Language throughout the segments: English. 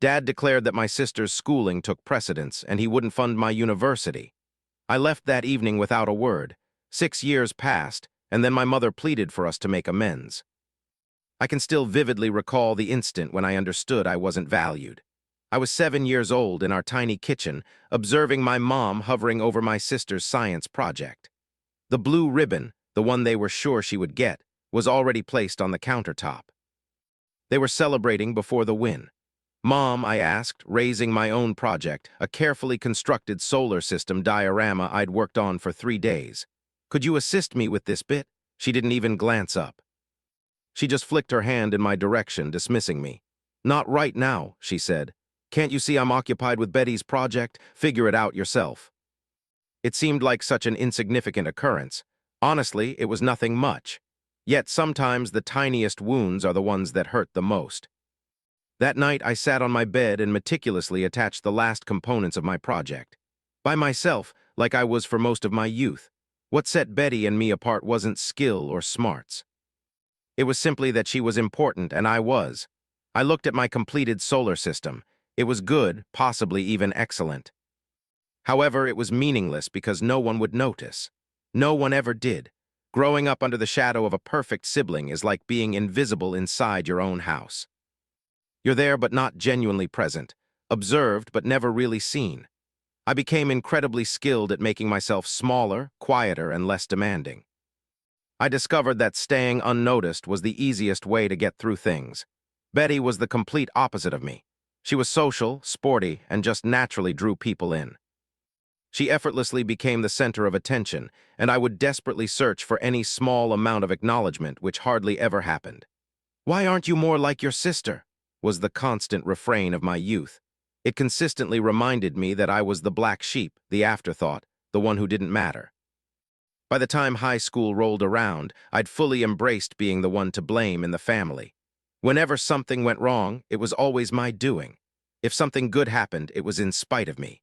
Dad declared that my sister's schooling took precedence and he wouldn't fund my university. I left that evening without a word. 6 years passed, and then my mother pleaded for us to make amends. I can still vividly recall the instant when I understood I wasn't valued. I was 7 years old in our tiny kitchen, observing my mom hovering over my sister's science project. The blue ribbon, the one they were sure she would get, was already placed on the countertop. They were celebrating before the win. "Mom," I asked, raising my own project, a carefully constructed solar system diorama I'd worked on for 3 days. "Could you assist me with this bit?" She didn't even glance up. She just flicked her hand in my direction, dismissing me. "Not right now," she said. "Can't you see I'm occupied with Betty's project? Figure it out yourself." It seemed like such an insignificant occurrence. Honestly, it was nothing much. Yet sometimes the tiniest wounds are the ones that hurt the most. That night, I sat on my bed and meticulously attached the last components of my project. By myself, like I was for most of my youth. What set Betty and me apart wasn't skill or smarts. It was simply that she was important and I was. I looked at my completed solar system. It was good, possibly even excellent. However, it was meaningless because no one would notice. No one ever did. Growing up under the shadow of a perfect sibling is like being invisible inside your own house. You're there but not genuinely present, observed but never really seen. I became incredibly skilled at making myself smaller, quieter, and less demanding. I discovered that staying unnoticed was the easiest way to get through things. Betty was the complete opposite of me. She was social, sporty, and just naturally drew people in. She effortlessly became the center of attention, and I would desperately search for any small amount of acknowledgement, which hardly ever happened. "Why aren't you more like your sister?" was the constant refrain of my youth. It consistently reminded me that I was the black sheep, the afterthought, the one who didn't matter. By the time high school rolled around, I'd fully embraced being the one to blame in the family. Whenever something went wrong, it was always my doing. If something good happened, it was in spite of me.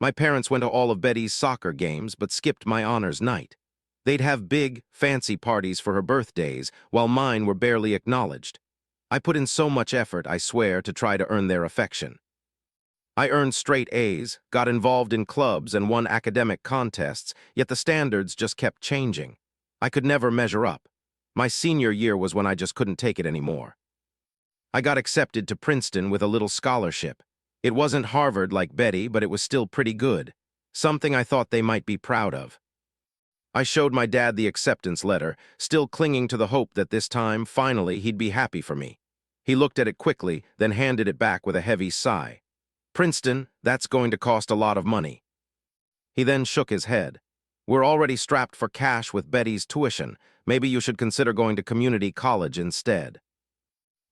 My parents went to all of Betty's soccer games but skipped my honors night. They'd have big, fancy parties for her birthdays, while mine were barely acknowledged. I put in so much effort, I swear, to try to earn their affection. I earned straight A's, got involved in clubs, and won academic contests, yet the standards just kept changing. I could never measure up. My senior year was when I just couldn't take it anymore. I got accepted to Princeton with a little scholarship. It wasn't Harvard like Betty, but it was still pretty good. Something I thought they might be proud of. I showed my dad the acceptance letter, still clinging to the hope that this time, finally, he'd be happy for me. He looked at it quickly, then handed it back with a heavy sigh. "Princeton, that's going to cost a lot of money." He then shook his head. "We're already strapped for cash with Betty's tuition. Maybe you should consider going to community college instead."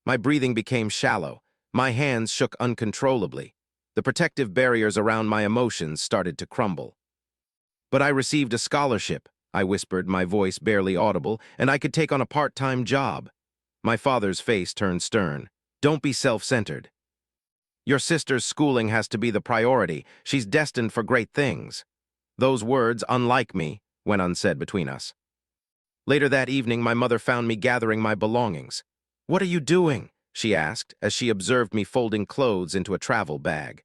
My breathing became shallow. My hands shook uncontrollably. The protective barriers around my emotions started to crumble. "But I received a scholarship," I whispered, my voice barely audible, "and I could take on a part-time job." My father's face turned stern. "Don't be self-centered. Your sister's schooling has to be the priority. She's destined for great things." Those words, unlike me, went unsaid between us. Later that evening, my mother found me gathering my belongings. "What are you doing?" she asked, as she observed me folding clothes into a travel bag.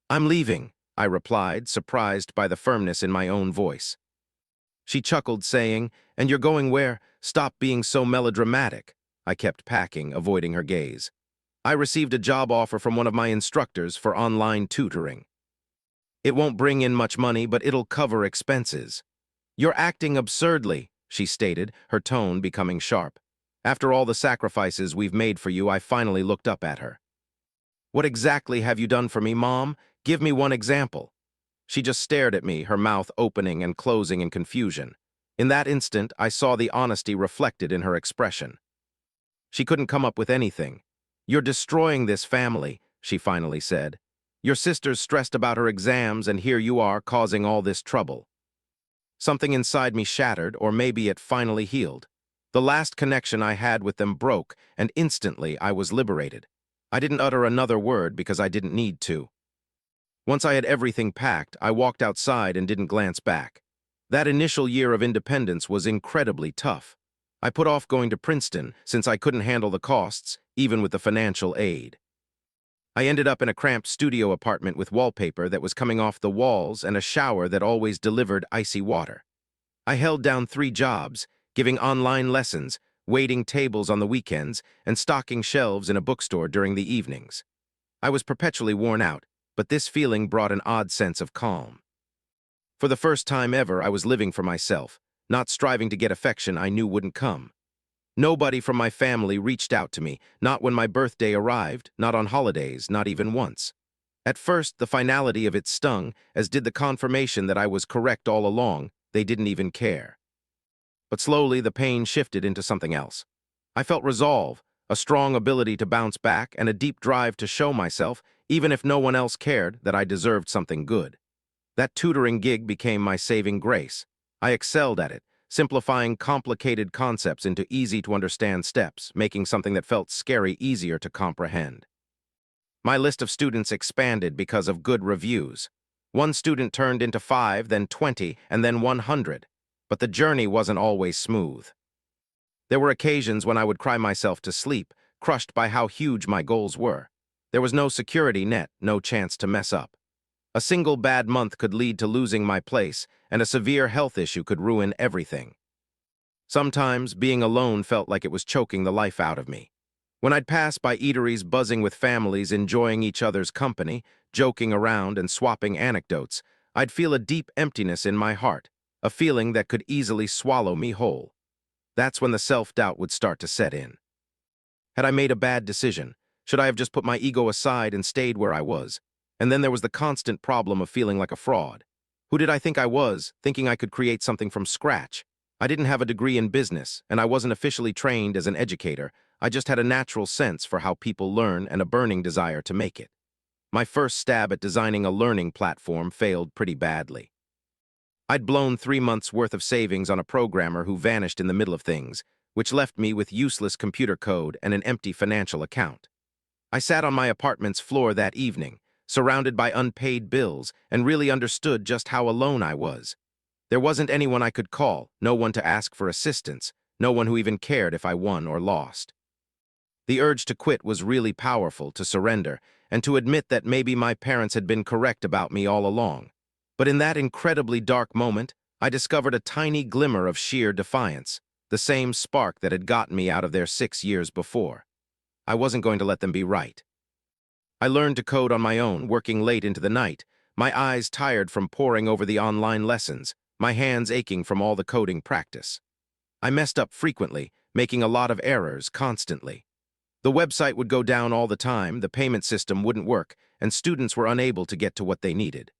"I'm leaving," I replied, surprised by the firmness in my own voice. She chuckled, saying, "And you're going where? Stop being so melodramatic." I kept packing, avoiding her gaze. "I received a job offer from one of my instructors for online tutoring. It won't bring in much money, but it'll cover expenses." "You're acting absurdly," she stated, her tone becoming sharp. "After all the sacrifices we've made for you," I finally looked up at her. "What exactly have you done for me, Mom? Give me one example." She just stared at me, her mouth opening and closing in confusion. In that instant, I saw the honesty reflected in her expression. She couldn't come up with anything. "You're destroying this family," she finally said. "Your sister's stressed about her exams, and here you are causing all this trouble." Something inside me shattered, or maybe it finally healed. The last connection I had with them broke, and instantly I was liberated. I didn't utter another word because I didn't need to. Once I had everything packed, I walked outside and didn't glance back. That initial year of independence was incredibly tough. I put off going to Princeton since I couldn't handle the costs, even with the financial aid. I ended up in a cramped studio apartment with wallpaper that was coming off the walls and a shower that always delivered icy water. I held down 3 jobs, giving online lessons, waiting tables on the weekends, and stocking shelves in a bookstore during the evenings. I was perpetually worn out, but this feeling brought an odd sense of calm. For the first time ever, I was living for myself, not striving to get affection I knew wouldn't come. Nobody from my family reached out to me, not when my birthday arrived, not on holidays, not even once. At first, the finality of it stung, as did the confirmation that I was correct all along. They didn't even care. But slowly, the pain shifted into something else. I felt resolve, a strong ability to bounce back, and a deep drive to show myself, even if no one else cared, that I deserved something good. That tutoring gig became my saving grace. I excelled at it, simplifying complicated concepts into easy-to-understand steps, making something that felt scary easier to comprehend. My list of students expanded because of good reviews. One student turned into 5, then 20, and then 100. But the journey wasn't always smooth. There were occasions when I would cry myself to sleep, crushed by how huge my goals were. There was no security net, no chance to mess up. A single bad month could lead to losing my place, and a severe health issue could ruin everything. Sometimes, being alone felt like it was choking the life out of me. When I'd pass by eateries buzzing with families enjoying each other's company, joking around and swapping anecdotes, I'd feel a deep emptiness in my heart, a feeling that could easily swallow me whole. That's when the self-doubt would start to set in. Had I made a bad decision? Should I have just put my ego aside and stayed where I was? And then there was the constant problem of feeling like a fraud. Who did I think I was, thinking I could create something from scratch? I didn't have a degree in business, and I wasn't officially trained as an educator. I just had a natural sense for how people learn and a burning desire to make it. My first stab at designing a learning platform failed pretty badly. I'd blown 3 months' worth of savings on a programmer who vanished in the middle of things, which left me with useless computer code and an empty financial account. I sat on my apartment's floor that evening, surrounded by unpaid bills, and really understood just how alone I was. There wasn't anyone I could call, no one to ask for assistance, no one who even cared if I won or lost. The urge to quit was really powerful, to surrender, and to admit that maybe my parents had been correct about me all along. But in that incredibly dark moment, I discovered a tiny glimmer of sheer defiance, the same spark that had gotten me out of there 6 years before. I wasn't going to let them be right. I learned to code on my own, working late into the night, my eyes tired from poring over the online lessons, my hands aching from all the coding practice. I messed up frequently, making a lot of errors constantly. The website would go down all the time, the payment system wouldn't work, and students were unable to get to what they needed.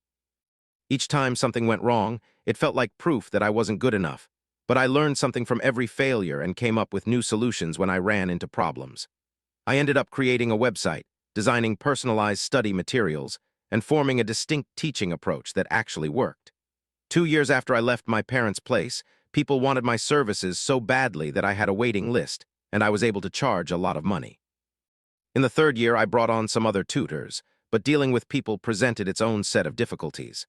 Each time something went wrong, it felt like proof that I wasn't good enough, but I learned something from every failure and came up with new solutions when I ran into problems. I ended up creating a website, designing personalized study materials, and forming a distinct teaching approach that actually worked. 2 years after I left my parents' place, people wanted my services so badly that I had a waiting list, and I was able to charge a lot of money. In the 3rd year, I brought on some other tutors, but dealing with people presented its own set of difficulties.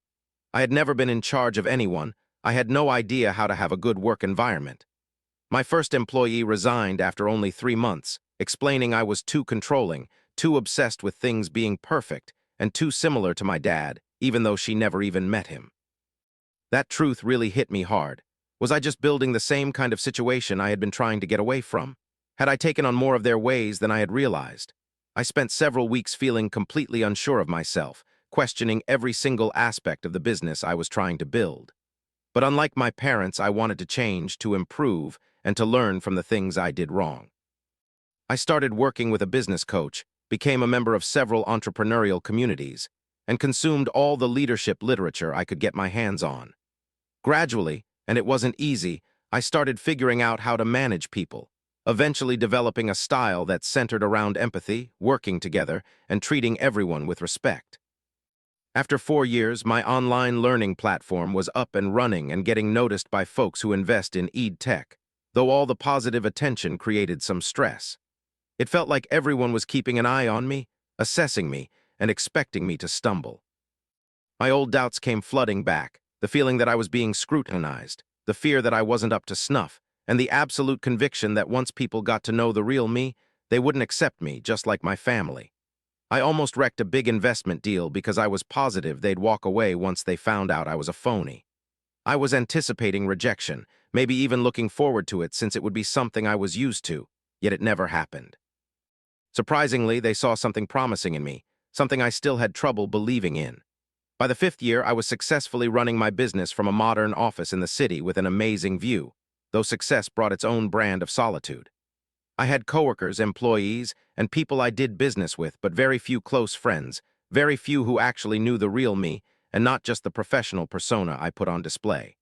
I had never been in charge of anyone. I had no idea how to have a good work environment. My first employee resigned after only 3 months, explaining I was too controlling, too obsessed with things being perfect, and too similar to my dad, even though she never even met him. That truth really hit me hard. Was I just building the same kind of situation I had been trying to get away from? Had I taken on more of their ways than I had realized? I spent several weeks feeling completely unsure of myself, questioning every single aspect of the business I was trying to build. But unlike my parents, I wanted to change, to improve, and to learn from the things I did wrong. I started working with a business coach, became a member of several entrepreneurial communities, and consumed all the leadership literature I could get my hands on. Gradually, and it wasn't easy, I started figuring out how to manage people, eventually developing a style that centered around empathy, working together, and treating everyone with respect. After 4 years, my online learning platform was up and running and getting noticed by folks who invest in ed-tech, though all the positive attention created some stress. It felt like everyone was keeping an eye on me, assessing me, and expecting me to stumble. My old doubts came flooding back, the feeling that I was being scrutinized, the fear that I wasn't up to snuff, and the absolute conviction that once people got to know the real me, they wouldn't accept me just like my family. I almost wrecked a big investment deal because I was positive they'd walk away once they found out I was a phony. I was anticipating rejection, maybe even looking forward to it since it would be something I was used to, yet it never happened. Surprisingly, they saw something promising in me, something I still had trouble believing in. By the 5th year, I was successfully running my business from a modern office in the city with an amazing view, though success brought its own brand of solitude. I had coworkers, employees, and people I did business with, but very few close friends, very few who actually knew the real me, and not just the professional persona I put on display.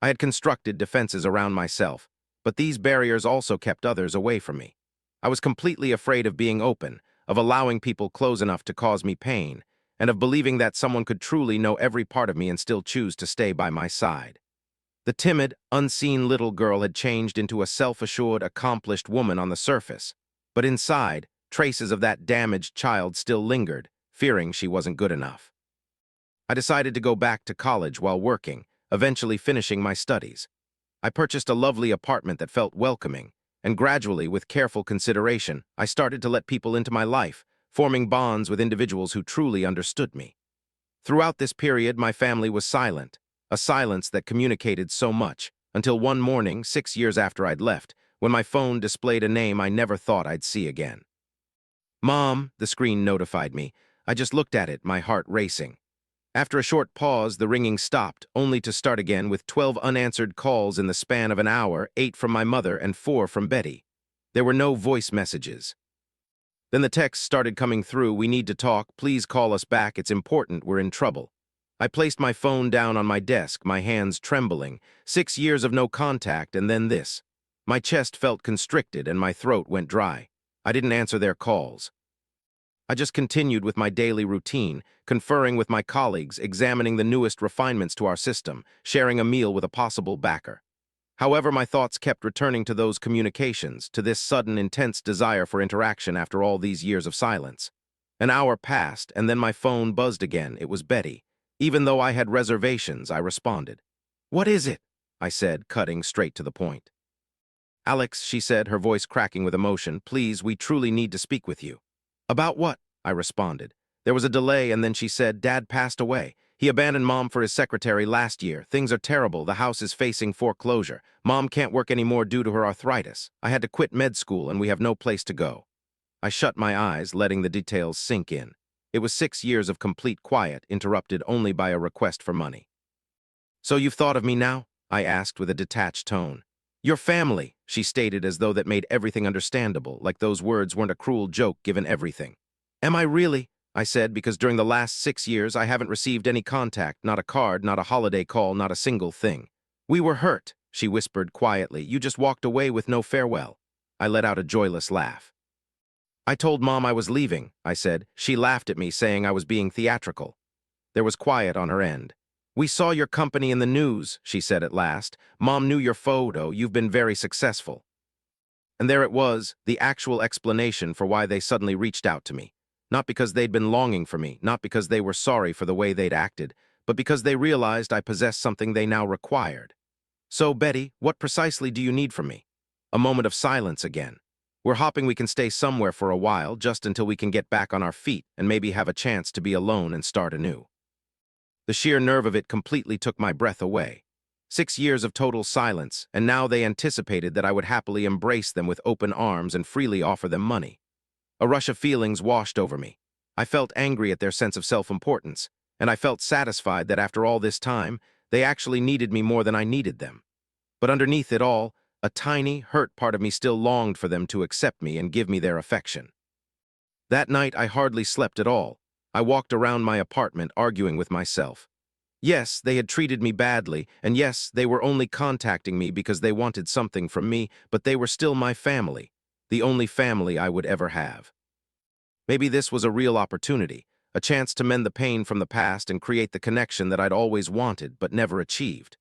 I had constructed defenses around myself, but these barriers also kept others away from me. I was completely afraid of being open, of allowing people close enough to cause me pain, and of believing that someone could truly know every part of me and still choose to stay by my side. The timid, unseen little girl had changed into a self-assured, accomplished woman on the surface, but inside, traces of that damaged child still lingered, fearing she wasn't good enough. I decided to go back to college while working, eventually finishing my studies. I purchased a lovely apartment that felt welcoming, and gradually, with careful consideration, I started to let people into my life, forming bonds with individuals who truly understood me. Throughout this period, my family was silent, a silence that communicated so much, until one morning, 6 years after I'd left, when my phone displayed a name I never thought I'd see again. "Mom," the screen notified me. I just looked at it, my heart racing. After a short pause, the ringing stopped, only to start again with 12 unanswered calls in the span of an hour, 8 from my mother and 4 from Betty. There were no voice messages. Then the text started coming through, "We need to talk, please call us back, it's important, we're in trouble." I placed my phone down on my desk, my hands trembling. 6 years of no contact, and then this. My chest felt constricted and my throat went dry. I didn't answer their calls. I just continued with my daily routine, conferring with my colleagues, examining the newest refinements to our system, sharing a meal with a possible backer. However, my thoughts kept returning to those communications, to this sudden, intense desire for interaction after all these years of silence. An hour passed, and then my phone buzzed again. It was Betty. Even though I had reservations, I responded. "What is it?" I said, cutting straight to the point. "Alex," she said, her voice cracking with emotion, "please, we truly need to speak with you." "About what?" I responded. There was a delay, and then she said, "Dad passed away. He abandoned Mom for his secretary last year. Things are terrible. The house is facing foreclosure. Mom can't work anymore due to her arthritis. I had to quit med school, and we have no place to go." I shut my eyes, letting the details sink in. It was 6 years of complete quiet, interrupted only by a request for money. "So you've thought of me now?" I asked with a detached tone. "Your family," she stated as though that made everything understandable, like those words weren't a cruel joke given everything. "Am I really?" I said, because during the last 6 years I haven't received any contact, not a card, not a holiday call, not a single thing. "We were hurt," she whispered quietly. "You just walked away with no farewell." I let out a joyless laugh. "I told Mom I was leaving," I said. She laughed at me, saying I was being theatrical. There was quiet on her end. "We saw your company in the news," she said at last. "Mom knew your photo. You've been very successful." And there it was, the actual explanation for why they suddenly reached out to me. Not because they'd been longing for me, not because they were sorry for the way they'd acted, but because they realized I possessed something they now required. "So, Betty, what precisely do you need from me?" A moment of silence again. "We're hoping we can stay somewhere for a while, just until we can get back on our feet and maybe have a chance to be alone and start anew." The sheer nerve of it completely took my breath away. 6 years of total silence, and now they anticipated that I would happily embrace them with open arms and freely offer them money. A rush of feelings washed over me. I felt angry at their sense of self-importance, and I felt satisfied that after all this time, they actually needed me more than I needed them. But underneath it all, a tiny, hurt part of me still longed for them to accept me and give me their affection. That night, I hardly slept at all. I walked around my apartment arguing with myself. Yes, they had treated me badly, and yes, they were only contacting me because they wanted something from me, but they were still my family, the only family I would ever have. Maybe this was a real opportunity, a chance to mend the pain from the past and create the connection that I'd always wanted but never achieved.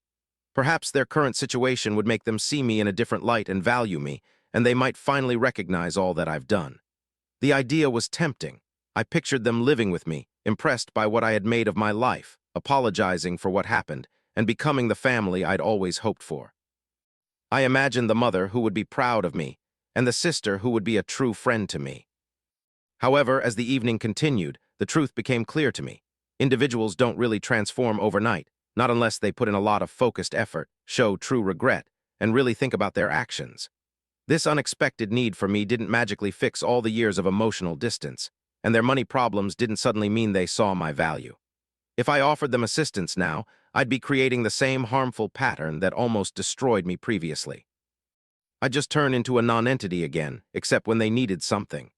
Perhaps their current situation would make them see me in a different light and value me, and they might finally recognize all that I've done. The idea was tempting. I pictured them living with me, impressed by what I had made of my life, apologizing for what happened, and becoming the family I'd always hoped for. I imagined the mother who would be proud of me, and the sister who would be a true friend to me. However, as the evening continued, the truth became clear to me. Individuals don't really transform overnight, not unless they put in a lot of focused effort, show true regret, and really think about their actions. This unexpected need for me didn't magically fix all the years of emotional distance, and their money problems didn't suddenly mean they saw my value. If I offered them assistance now, I'd be creating the same harmful pattern that almost destroyed me previously. I'd just turn into a nonentity again, except when they needed something.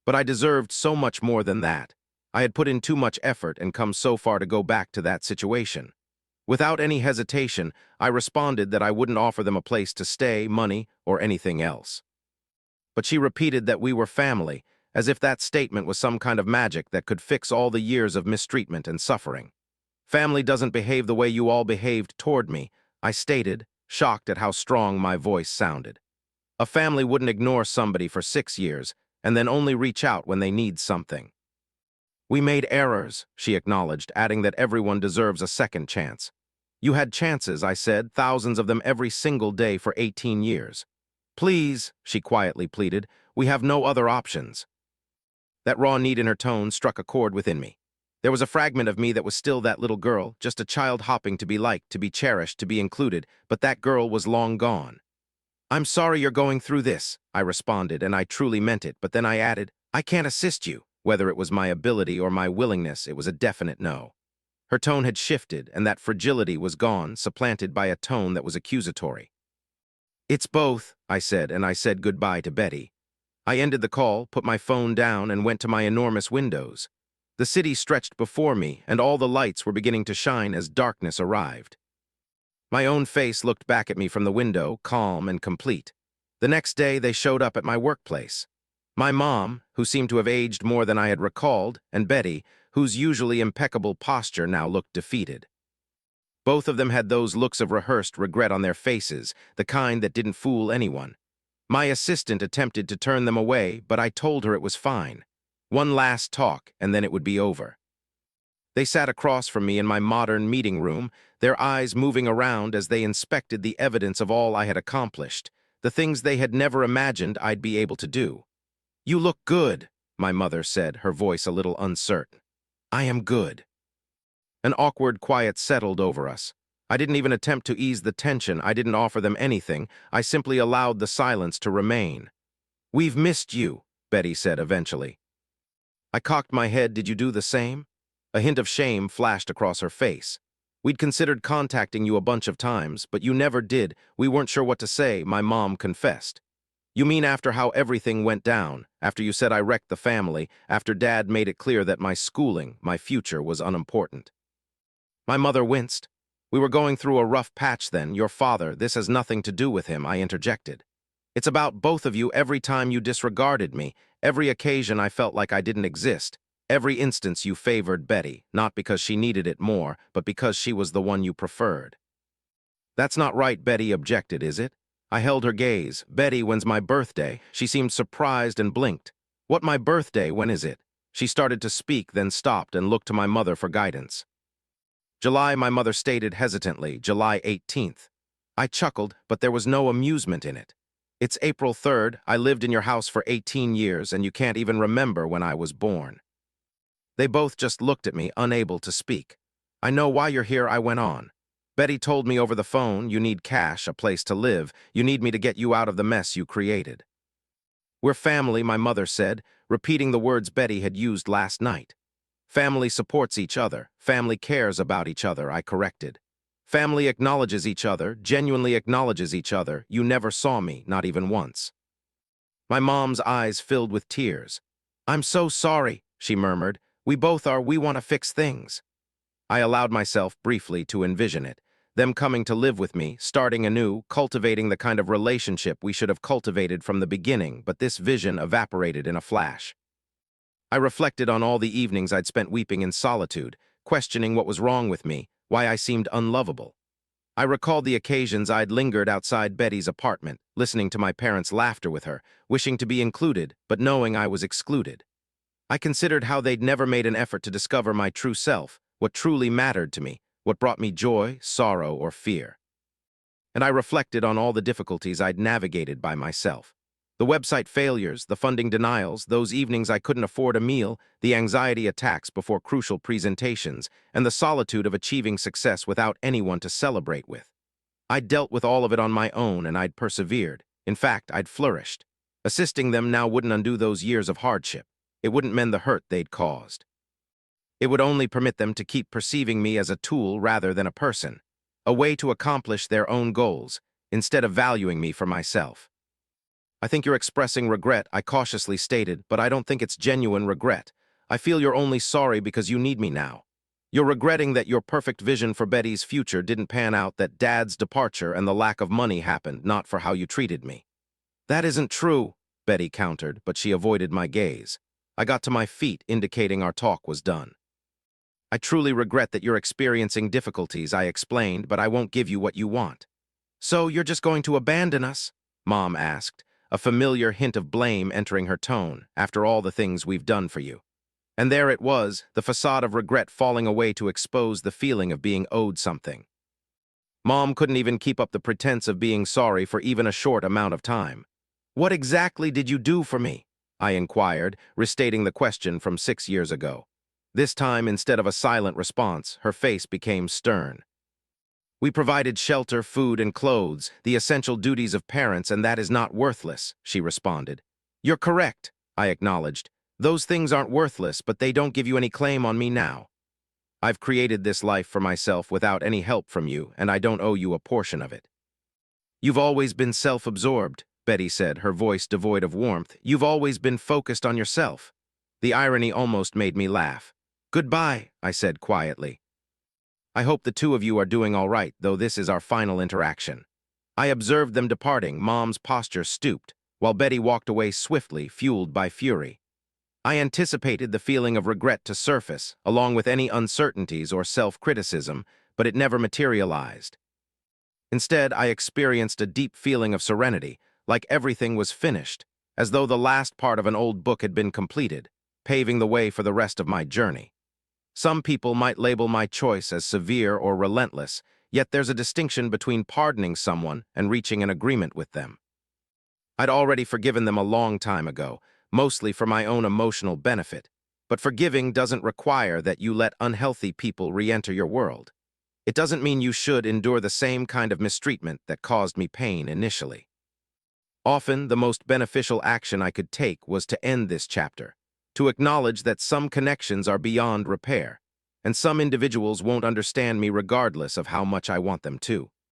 But I deserved so much more than that. I had put in too much effort and come so far to go back to that situation. Without any hesitation, I responded that I wouldn't offer them a place to stay, money, or anything else. But she repeated that we were family, as if that statement was some kind of magic that could fix all the years of mistreatment and suffering. Family doesn't behave the way you all behaved toward me, I stated, shocked at how strong my voice sounded. A family wouldn't ignore somebody for 6 years and then only reach out when they need something. We made errors, she acknowledged, adding that everyone deserves a second chance. You had chances, I said, thousands of them every single day for 18 years. Please, she quietly pleaded, we have no other options. That raw need in her tone struck a chord within me. There was a fragment of me that was still that little girl, just a child hopping to be liked, to be cherished, to be included, but that girl was long gone. I'm sorry you're going through this, I responded, and I truly meant it, but then I added, I can't assist you. Whether it was my ability or my willingness, it was a definite no. Her tone had shifted, and that fragility was gone, supplanted by a tone that was accusatory. It's both, I said, and I said goodbye to Betty. I ended the call, put my phone down, and went to my enormous windows. The city stretched before me, and all the lights were beginning to shine as darkness arrived. My own face looked back at me from the window, calm and complete. The next day, they showed up at my workplace. My mom, who seemed to have aged more than I had recalled, and Betty, whose usually impeccable posture now looked defeated. Both of them had those looks of rehearsed regret on their faces, the kind that didn't fool anyone. My assistant attempted to turn them away, but I told her it was fine. One last talk, and then it would be over. They sat across from me in my modern meeting room, their eyes moving around as they inspected the evidence of all I had accomplished, the things they had never imagined I'd be able to do. You look good, my mother said, her voice a little uncertain. I am good. An awkward quiet settled over us. I didn't even attempt to ease the tension. I didn't offer them anything. I simply allowed the silence to remain. We've missed you, Betty said eventually. I cocked my head. Did you do the same? A hint of shame flashed across her face. We'd considered contacting you a bunch of times, but you never did. We weren't sure what to say, my mom confessed. You mean after how everything went down, after you said I wrecked the family, after Dad made it clear that my schooling, my future, was unimportant. My mother winced. We were going through a rough patch then. Your father, this has nothing to do with him, I interjected. It's about both of you. Every time you disregarded me, every occasion I felt like I didn't exist, every instance you favored Betty, not because she needed it more, but because she was the one you preferred. That's not right, Betty objected, is it? I held her gaze. Betty, when's my birthday? She seemed surprised and blinked. What, my birthday? When is it? She started to speak, then stopped and looked to my mother for guidance. July, my mother stated hesitantly, July 18th. I chuckled, but there was no amusement in it. It's April 3rd. I lived in your house for 18 years, and you can't even remember when I was born. They both just looked at me, unable to speak. I know why you're here, I went on. Betty told me over the phone you need cash, a place to live. You need me to get you out of the mess you created. We're family, my mother said, repeating the words Betty had used last night. Family supports each other. Family cares about each other, I corrected. Family acknowledges each other, genuinely acknowledges each other. You never saw me, not even once. My mom's eyes filled with tears. I'm so sorry, she murmured. We both are. We want to fix things. I allowed myself briefly to envision it. Them coming to live with me, starting anew, cultivating the kind of relationship we should have cultivated from the beginning, but this vision evaporated in a flash. I reflected on all the evenings I'd spent weeping in solitude, questioning what was wrong with me, why I seemed unlovable. I recalled the occasions I'd lingered outside Betty's apartment, listening to my parents' laughter with her, wishing to be included, but knowing I was excluded. I considered how they'd never made an effort to discover my true self, what truly mattered to me, what brought me joy, sorrow, or fear. And I reflected on all the difficulties I'd navigated by myself. The website failures, the funding denials, those evenings I couldn't afford a meal, the anxiety attacks before crucial presentations, and the solitude of achieving success without anyone to celebrate with. I'd dealt with all of it on my own, and I'd persevered. In fact, I'd flourished. Assisting them now wouldn't undo those years of hardship. It wouldn't mend the hurt they'd caused. It would only permit them to keep perceiving me as a tool rather than a person, a way to accomplish their own goals, instead of valuing me for myself. I think you're expressing regret, I cautiously stated, but I don't think it's genuine regret. I feel you're only sorry because you need me now. You're regretting that your perfect vision for Betty's future didn't pan out, that Dad's departure and the lack of money happened, not for how you treated me. That isn't true, Betty countered, but she avoided my gaze. I got to my feet, indicating our talk was done. I truly regret that you're experiencing difficulties, I explained, but I won't give you what you want. So you're just going to abandon us? Mom asked, a familiar hint of blame entering her tone, after all the things we've done for you. And there it was, the facade of regret falling away to expose the feeling of being owed something. Mom couldn't even keep up the pretense of being sorry for even a short amount of time. What exactly did you do for me? I inquired, restating the question from 6 years ago. This time, instead of a silent response, her face became stern. We provided shelter, food, and clothes, the essential duties of parents, and that is not worthless, she responded. You're correct, I acknowledged. Those things aren't worthless, but they don't give you any claim on me now. I've created this life for myself without any help from you, and I don't owe you a portion of it. You've always been self-absorbed, Betty said, her voice devoid of warmth. You've always been focused on yourself. The irony almost made me laugh. Goodbye, I said quietly. I hope the two of you are doing all right, though this is our final interaction. I observed them departing, Mom's posture stooped, while Betty walked away swiftly, fueled by fury. I anticipated the feeling of regret to surface, along with any uncertainties or self-criticism, but it never materialized. Instead, I experienced a deep feeling of serenity, like everything was finished, as though the last part of an old book had been completed, paving the way for the rest of my journey. Some people might label my choice as severe or relentless, yet there's a distinction between pardoning someone and reaching an agreement with them. I'd already forgiven them a long time ago, mostly for my own emotional benefit, but forgiving doesn't require that you let unhealthy people re-enter your world. It doesn't mean you should endure the same kind of mistreatment that caused me pain initially. Often, the most beneficial action I could take was to end this chapter, to acknowledge that some connections are beyond repair, and some individuals won't understand me regardless of how much I want them to.